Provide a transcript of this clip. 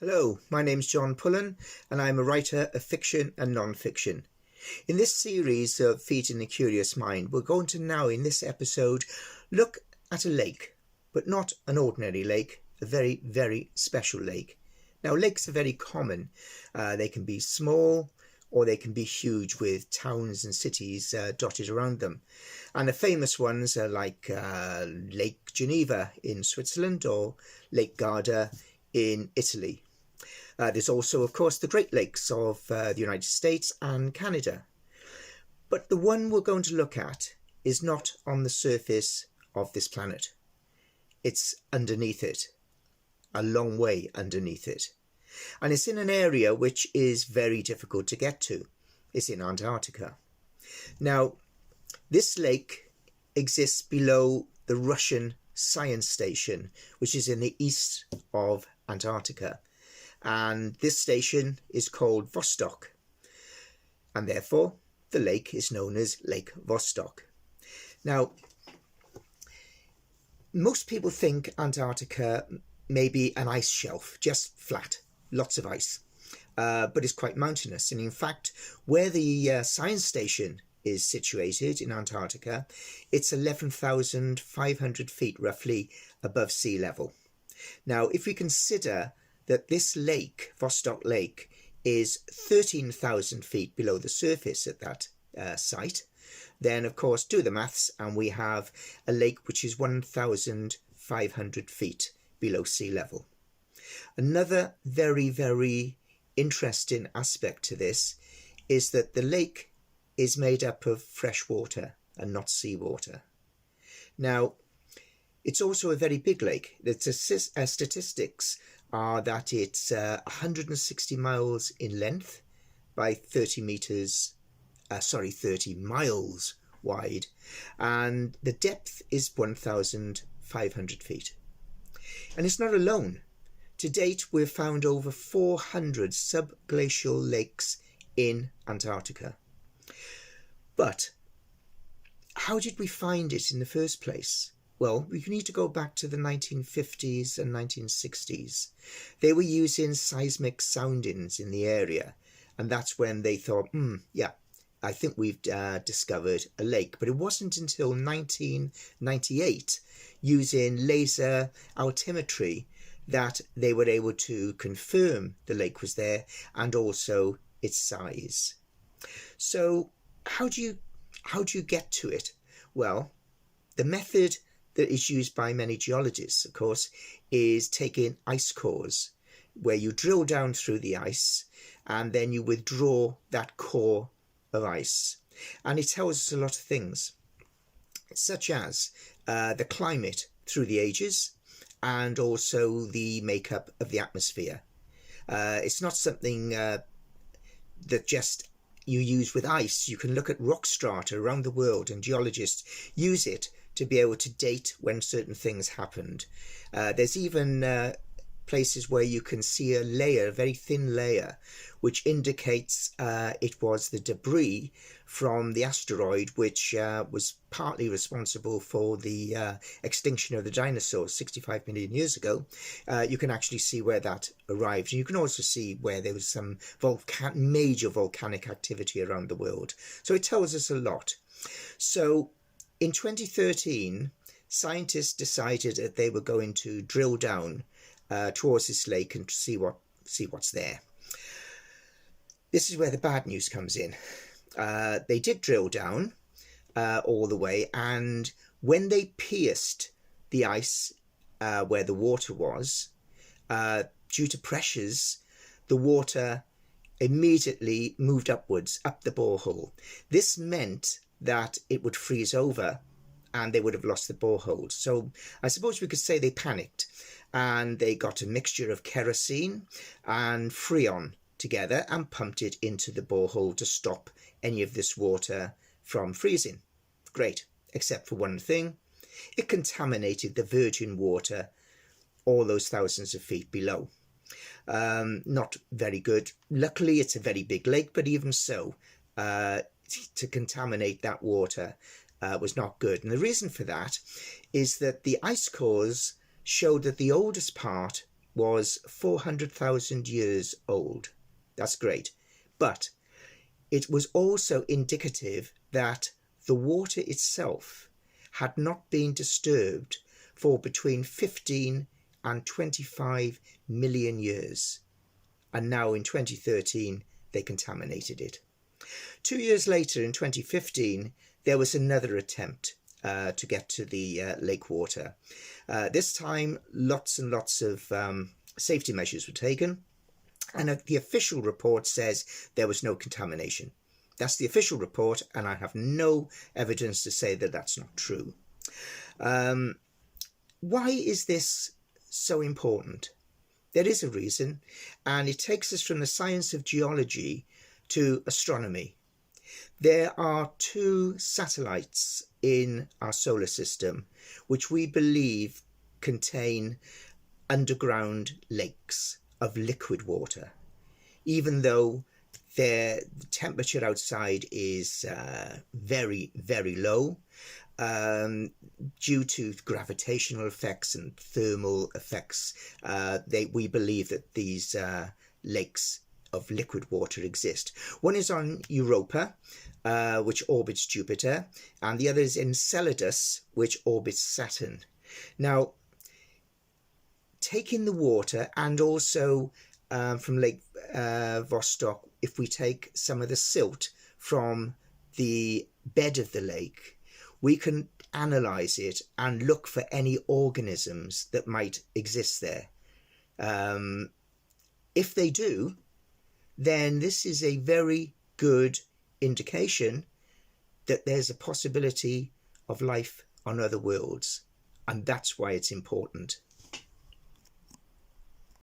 Hello, my name's John Pullen and I'm a writer of fiction and non-fiction. In this series of Feeding the Curious Mind, we're going to now, in this episode, look at a lake, but not an ordinary lake, a very, very special lake. Now, lakes are very common. They can be small or they can be huge with towns and cities dotted around them. And the famous ones are like Lake Geneva in Switzerland or Lake Garda in Italy. There's also, of course, the Great Lakes of the United States and Canada. But the one we're going to look at is not on the surface of this planet. It's underneath it, a long way underneath it. And it's in an area which is very difficult to get to. It's in Antarctica. Now, this lake exists below the Russian science station, which is in the east of Antarctica. And this station is called Vostok, and therefore the lake is known as Lake Vostok. Now, most people think Antarctica may be an ice shelf, just flat, lots of ice, but it's quite mountainous. And in fact, where the science station is situated in Antarctica, it's 11,500 feet roughly above sea level. Now, if we consider that this lake, Vostok Lake, is 13,000 feet below the surface at that site, then of course do the maths and we have a lake which is 1,500 feet below sea level. Another very, very interesting aspect to this is that the lake is made up of fresh water and not seawater. Now, it's also a very big lake. The statistics are that it's 160 miles in length by 30 miles wide, and the depth is 1,500 feet. And it's not alone. To date, we've found over 400 subglacial lakes in Antarctica. But how did we find it in the first place? Well, we need to go back to the 1950s and 1960s. They were using seismic soundings in the area, and that's when they thought, I think we've discovered a lake. But it wasn't until 1998, using laser altimetry, that they were able to confirm the lake was there and also its size. So how do you get to it? Well, the method that is used by many geologists, of course, is taking ice cores, where you drill down through the ice and then you withdraw that core of ice. And it tells us a lot of things, such as the climate through the ages and also the makeup of the atmosphere. It's not something that just you use with ice. You can look at rock strata around the world, and geologists use it to be able to date when certain things happened. There's even places where you can see a layer, a very thin layer, which indicates it was the debris from the asteroid which was partly responsible for the extinction of the dinosaurs 65 million years ago. You can actually see where that arrived. And you can also see where there was some major volcanic activity around the world. So it tells us a lot. So in 2013, scientists decided that they were going to drill down towards this lake and see what's there. This is where the bad news comes in. They did drill down all the way, and when they pierced the ice where the water was, due to pressures, the water immediately moved upwards, up the borehole. This meant that it would freeze over and they would have lost the borehole. So I suppose we could say they panicked, and they got a mixture of kerosene and freon together and pumped it into the borehole to stop any of this water from freezing. Great, except for one thing. It contaminated the virgin water all those thousands of feet below. Not very good. Luckily, it's a very big lake, but even so, to contaminate that water was not good. And the reason for that is that the ice cores showed that the oldest part was 400,000 years old. That's great. But it was also indicative that the water itself had not been disturbed for between 15 and 25 million years. And now in 2013, they contaminated it. 2 years later, in 2015, there was another attempt to get to the lake water. This time, lots and lots of safety measures were taken, and the official report says there was no contamination. That's the official report, and I have no evidence to say that that's not true. Why is this so important? There is a reason, and it takes us from the science of geology to astronomy. There are 2 satellites in our solar system which we believe contain underground lakes of liquid water, even though the temperature outside is very, very low due to gravitational effects and thermal effects. We believe that these lakes of liquid water exist. One is on Europa, which orbits Jupiter, and the other is Enceladus, which orbits Saturn. Now, taking the water, and also from Lake Vostok, if we take some of the silt from the bed of the lake, we can analyze it and look for any organisms that might exist there. If they do, then this is a very good indication that there's a possibility of life on other worlds, and that's why it's important.